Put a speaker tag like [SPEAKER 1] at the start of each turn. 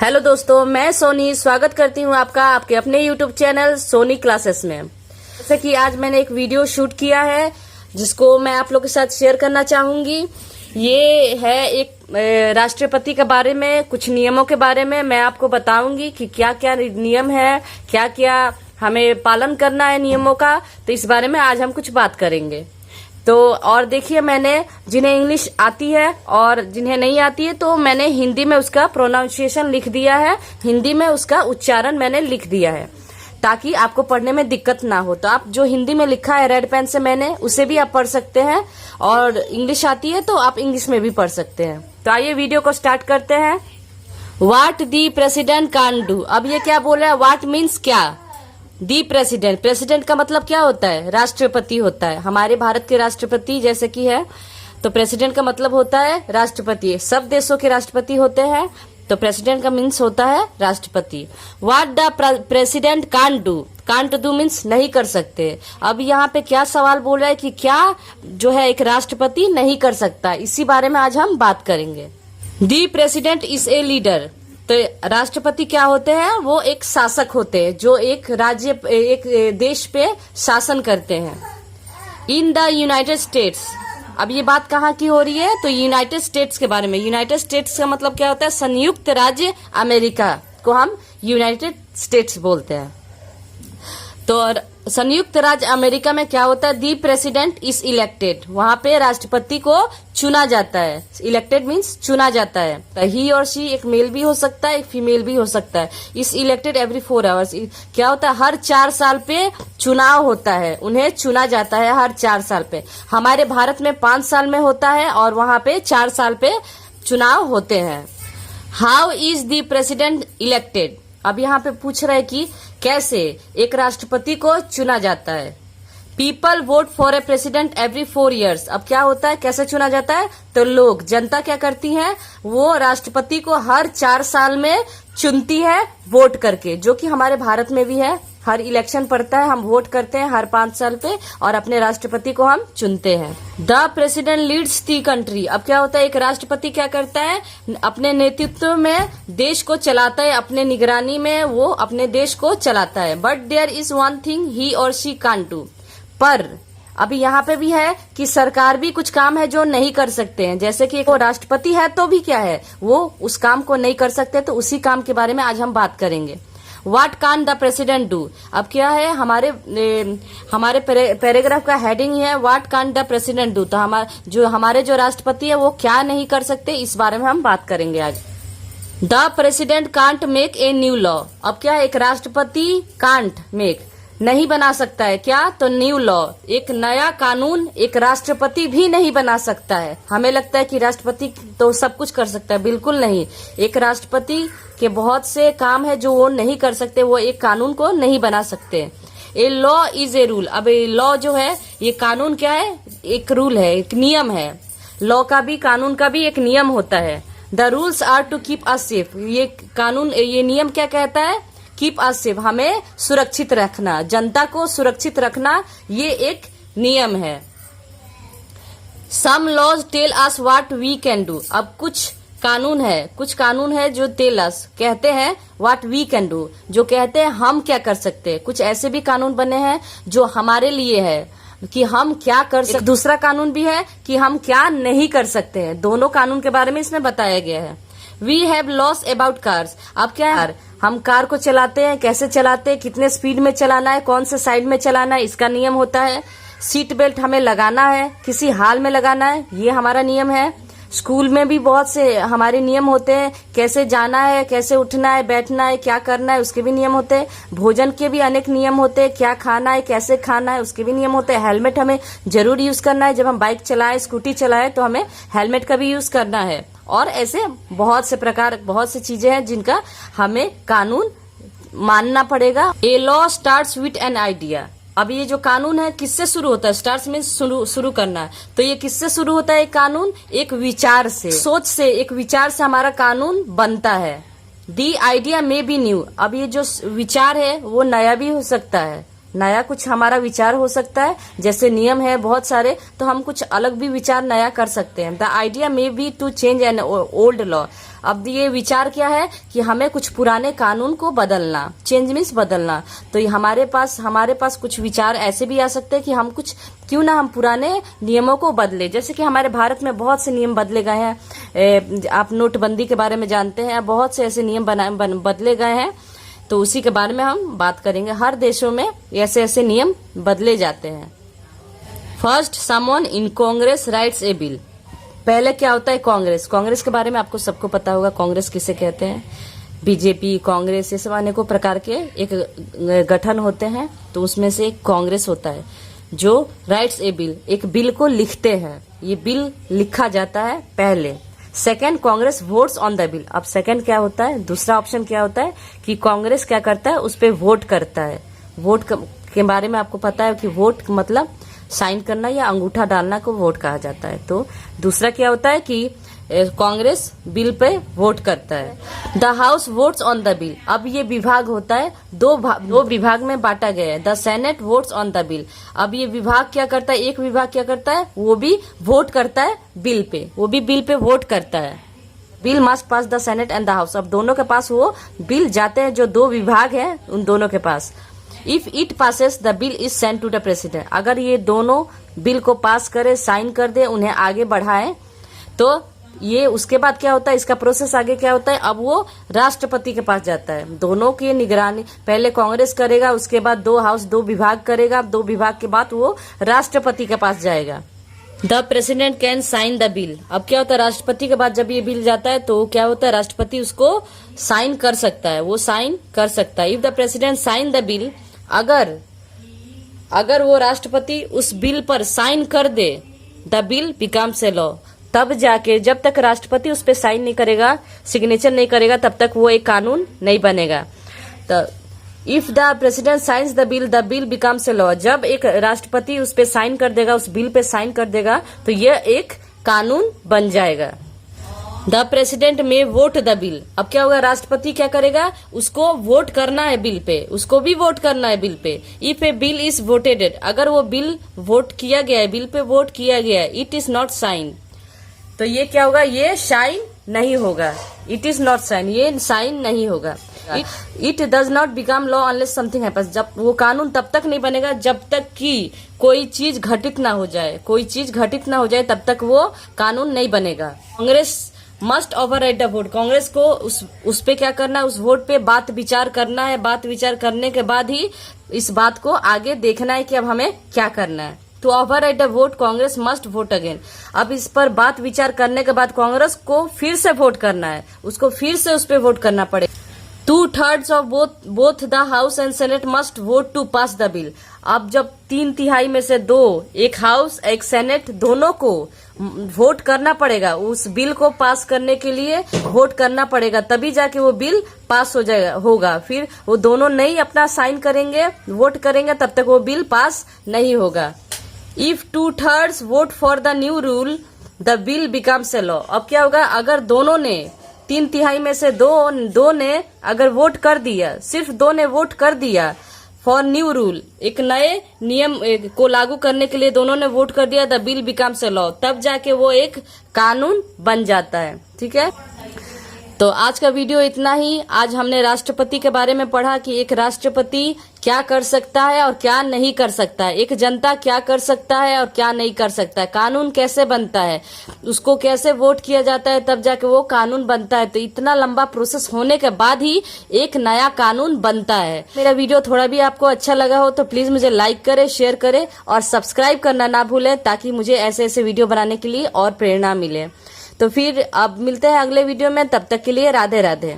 [SPEAKER 1] Hello दोस्तों, मैं सोनी स्वागत करती हूँ आपका आपके अपने यूट्यूब चैनल सोनी क्लासेस में। जैसे कि आज मैंने एक वीडियो शूट किया है जिसको मैं आप लोगों के साथ शेयर करना चाहूंगी। ये है एक राष्ट्रपति के बारे में, कुछ नियमों के बारे में मैं आपको बताऊंगी कि क्या क्या नियम है, क्या क्या हमें पालन करना है नियमों का। तो इस बारे में आज हम कुछ बात करेंगे। तो और देखिए, मैंने जिन्हें इंग्लिश आती है और जिन्हें नहीं आती है तो मैंने हिंदी में उसका प्रोनाउंसिएशन लिख दिया है, हिंदी में उसका उच्चारण मैंने लिख दिया है ताकि आपको पढ़ने में दिक्कत ना हो। तो आप जो हिंदी में लिखा है रेड पेन से मैंने, उसे भी आप पढ़ सकते हैं, और इंग्लिश आती है तो आप इंग्लिश में भी पढ़ सकते हैं। तो आइए वीडियो को स्टार्ट करते हैं। What the president can do. अब ये क्या बोल रहा है, व्हाट मीन्स क्या। दी प्रेसिडेंट, प्रेसिडेंट का मतलब क्या होता है, राष्ट्रपति होता है। हमारे भारत के राष्ट्रपति जैसे कि है, तो प्रेसिडेंट का मतलब होता है राष्ट्रपति। सब देशों के राष्ट्रपति होते हैं, तो प्रेसिडेंट का मीन्स होता है राष्ट्रपति। What the president can't do, can't do means नहीं कर सकते। अब यहाँ पे क्या सवाल बोल रहा है कि क्या जो है एक राष्ट्रपति नहीं कर सकता, इसी बारे में आज हम बात करेंगे। दी प्रेसिडेंट इज ए लीडर। तो राष्ट्रपति क्या होते हैं, वो एक शासक होते हैं जो एक राज्य, एक देश पे शासन करते हैं। इन द यूनाइटेड स्टेट्स, अब ये बात कहाँ की हो रही है, तो यूनाइटेड स्टेट्स के बारे में। यूनाइटेड स्टेट्स का मतलब क्या होता है, संयुक्त राज्य अमेरिका को हम यूनाइटेड स्टेट्स बोलते हैं। तो संयुक्त राज्य अमेरिका में क्या होता है, दी प्रेसिडेंट इज इलेक्टेड, वहां पे राष्ट्रपति को चुना जाता है। इलेक्टेड मीन्स चुना जाता है। ही और शी एक मेल भी हो सकता है, एक फीमेल भी हो सकता है। इस इलेक्टेड एवरी 4 आवर्स, क्या होता है, हर 4 साल पे चुनाव होता है, उन्हें चुना जाता है हर 4 साल पे। हमारे भारत में 5 साल में होता है और वहां पे 4 साल पे चुनाव होते हैं। How is the president elected. अब यहाँ पे पूछ रहा है कि कैसे एक राष्ट्रपति को चुना जाता है। People vote for a president every 4 years। अब क्या होता है, कैसे चुना जाता है, तो लोग, जनता क्या करती है, वो राष्ट्रपति को हर 4 साल में चुनती है वोट करके, जो कि हमारे भारत में भी है। हर इलेक्शन पड़ता है, हम वोट करते हैं हर 5 साल पे और अपने राष्ट्रपति को हम चुनते हैं। The president leads the country. अब क्या होता है, एक राष्ट्रपति क्या करता है, अपने नेतृत्व में देश को चलाता है, अपने निगरानी में वो अपने देश को चलाता है। But there is one thing he और शी कांट डू। पर अभी यहाँ पे भी है कि सरकार भी कुछ काम है जो नहीं कर सकते हैं। जैसे कि वो राष्ट्रपति है तो भी क्या है, वो उस काम को नहीं कर सकते, तो उसी काम के बारे में आज हम बात करेंगे। What can the president do. अब क्या है, हमारे पैराग्राफ का हेडिंग है what can the president do. तो हमारे जो राष्ट्रपति है वो क्या नहीं कर सकते, इस बारे में हम बात करेंगे आज। The president can't make a new law. अब क्या है, एक राष्ट्रपति कांट मेक, नहीं बना सकता है क्या, तो न्यू लॉ, एक नया कानून एक राष्ट्रपति भी नहीं बना सकता है। हमें लगता है कि राष्ट्रपति तो सब कुछ कर सकता है, बिल्कुल नहीं। एक राष्ट्रपति के बहुत से काम है जो वो नहीं कर सकते, वो एक कानून को नहीं बना सकते। A law is a rule. अब ए लॉ जो है, ये कानून क्या है, एक रूल है, एक नियम है। लॉ का भी, कानून का भी एक नियम होता है। The rules are to keep us safe. ये कानून, ये नियम क्या कहता है, कीप अस सेफ, हमें सुरक्षित रखना, जनता को सुरक्षित रखना, ये एक नियम है। Some laws tell us what we can do. अब कुछ कानून है जो टेल अस, कहते हैं, व्हाट वी कैन डू, जो कहते हैं हम क्या कर सकते हैं। कुछ ऐसे भी कानून बने हैं जो हमारे लिए है कि हम क्या कर सकते। दूसरा कानून भी है कि हम क्या नहीं कर सकते हैं। दोनों कानून के बारे में इसमें बताया गया है। We have laws about cars. अब क्या है, हम कार को चलाते हैं, कैसे चलाते हैं, कितने स्पीड में चलाना है, कौन से साइड में चलाना है, इसका नियम होता है। सीट बेल्ट हमें लगाना है, किसी हाल में लगाना है, ये हमारा नियम है। स्कूल में भी बहुत से हमारे नियम होते हैं, कैसे जाना है, कैसे उठना है, बैठना है, क्या करना है, उसके भी नियम होते हैं। भोजन के भी अनेक नियम होते हैं, क्या खाना है, कैसे खाना है, उसके भी नियम होते हैं। हेलमेट हमें जरूर यूज करना है, जब हम बाइक चलाएं, स्कूटी चलाएं तो हमें हेलमेट का भी यूज करना है। और ऐसे बहुत से प्रकार, बहुत सी चीजें हैं जिनका हमें कानून मानना पड़ेगा। A law starts with an idea. अब ये जो कानून है किससे शुरू होता है, स्टार्ट्स मीन्स शुरू करना है, तो ये किससे शुरू होता है, एक कानून एक विचार से, सोच से, एक विचार से हमारा कानून बनता है। The idea may B new. अब ये जो विचार है वो नया भी हो सकता है, नया कुछ हमारा विचार हो सकता है, जैसे नियम है बहुत सारे, तो हम कुछ अलग भी विचार नया कर सकते हैं। The idea may be to change an old law. अब ये विचार क्या है कि हमें कुछ पुराने कानून को बदलना, चेंज मीन्स बदलना। तो ये हमारे पास कुछ विचार ऐसे भी आ सकते हैं कि हम कुछ क्यों ना हम पुराने नियमों को बदले। जैसे कि हमारे भारत में बहुत से नियम बदले गए हैं, आप नोटबंदी के बारे में जानते हैं, बहुत से ऐसे नियम बदले गए हैं, तो उसी के बारे में हम बात करेंगे। हर देशों में ऐसे ऐसे नियम बदले जाते हैं। First, someone in Congress writes a bill. पहले क्या होता है कांग्रेस। कांग्रेस के बारे में आपको सबको पता होगा, कांग्रेस किसे कहते हैं। बीजेपी, कांग्रेस, ये सब अनेकों प्रकार के एक गठन होते हैं, तो उसमें से एक कांग्रेस होता है जो राइट्स ए बिल, एक बिल को लिखते हैं। ये बिल लिखा जाता है पहले। Second, Congress votes on the bill. अब सेकंड क्या होता है, दूसरा ऑप्शन क्या होता है कि कांग्रेस क्या करता है, उस पे वोट करता है। वोट के बारे में आपको पता है कि वोट मतलब साइन करना या अंगूठा डालना को वोट कहा जाता है। तो दूसरा क्या होता है कि कांग्रेस बिल पे वोट करता है। The house votes on the bill. अब ये विभाग होता है, दो विभाग में बांटा गया है। The senate votes on the bill. अब ये विभाग क्या करता है, एक विभाग क्या करता है, वो भी वोट करता है बिल पे, वो भी बिल पे वोट करता है। Bill must pass the senate and the house. अब दोनों के पास वो बिल जाते हैं, जो दो विभाग हैं उन दोनों के पास। If it passes the bill is send to the president. अगर ये दोनों बिल को पास करे, साइन कर दे, उन्हें आगे बढ़ाए, तो ये उसके बाद क्या होता है, इसका प्रोसेस आगे क्या होता है, अब वो राष्ट्रपति के पास जाता है। दोनों की निगरानी पहले कांग्रेस करेगा, उसके बाद दो विभाग करेगा, दो विभाग के बाद वो राष्ट्रपति के पास जाएगा। The president can sign the bill. अब क्या होता है, राष्ट्रपति के बाद जब ये बिल जाता है तो क्या होता है, राष्ट्रपति उसको साइन कर सकता है, वो साइन कर सकता है। If the president sign the bill, अगर वो राष्ट्रपति उस बिल पर साइन कर दे, the bill becomes a law. तब जाके, जब तक राष्ट्रपति उस पर साइन नहीं करेगा, सिग्नेचर नहीं करेगा, तब तक वो एक कानून नहीं बनेगा। तो if the president science the bill becomes a law. जब एक राष्ट्रपति उस पे साइन कर देगा, उस बिल पे साइन कर देगा, तो यह एक कानून बन जाएगा। द प्रेसिडेंट में वोट द बिल। अब क्या होगा, राष्ट्रपति क्या करेगा, उसको वोट करना है बिल पे, उसको भी वोट करना है bill pay. If A bill is voted, अगर वो बिल वोट किया गया है, बिल पे वोट किया गया है, इट इज नॉट साइन, तो ये क्या होगा, ये साइन नहीं होगा। इट इज नॉट साइन, ये साइन नहीं होगा। It does not become law unless something happens. जब वो कानून तब तक नहीं बनेगा जब तक कि कोई चीज घटित ना हो जाए, कोई चीज घटित ना हो जाए, तब तक वो कानून नहीं बनेगा। Congress must override the vote. Congress को उस पे क्या करना है, उस वोट पे बात विचार करना है। बात विचार करने के बाद ही इस बात को आगे देखना है कि अब हमें क्या करना है। To override the vote, Congress must vote again. अब इस पर बात विचार करने के बाद कांग्रेस को फिर से वोट करना है, उसको फिर से उस पे वोट करना पड़ेगा। 2/3 of both the house and senate must vote to pass the bill. अब जब 3/3 में से दो, एक हाउस एक सेनेट, दोनों को वोट करना पड़ेगा, उस बिल को पास करने के लिए वोट करना पड़ेगा, तभी जाके वो बिल पास होगा। फिर वो दोनों नहीं अपना साइन करेंगे, वोट करेंगे, तब तक वो बिल पास नहीं होगा। If 2/3 vote for the new rule, the bill becomes a law. अब क्या होगा, अगर दोनों ने 3/3 में से दो ने अगर वोट कर दिया, सिर्फ दो ने वोट कर दिया फॉर न्यू रूल, एक नए नियम को लागू करने के लिए दोनों ने वोट कर दिया, the bill becomes a law, तब जाके वो एक कानून बन जाता है। ठीक है, तो आज का वीडियो इतना ही। आज हमने राष्ट्रपति के बारे में पढ़ा कि एक राष्ट्रपति क्या कर सकता है और क्या नहीं कर सकता है, एक जनता क्या कर सकता है और क्या नहीं कर सकता है, कानून कैसे बनता है, उसको कैसे वोट किया जाता है, तब जाके वो कानून बनता है। तो इतना लंबा प्रोसेस होने के बाद ही एक नया कानून बनता है। मेरा वीडियो थोड़ा भी आपको अच्छा लगा हो तो प्लीज मुझे लाइक करे, शेयर करे और सब्सक्राइब करना ना भूले, ताकि मुझे ऐसे ऐसे वीडियो बनाने के लिए और प्रेरणा मिले। तो फिर अब मिलते हैं अगले वीडियो में, तब तक के लिए राधे राधे।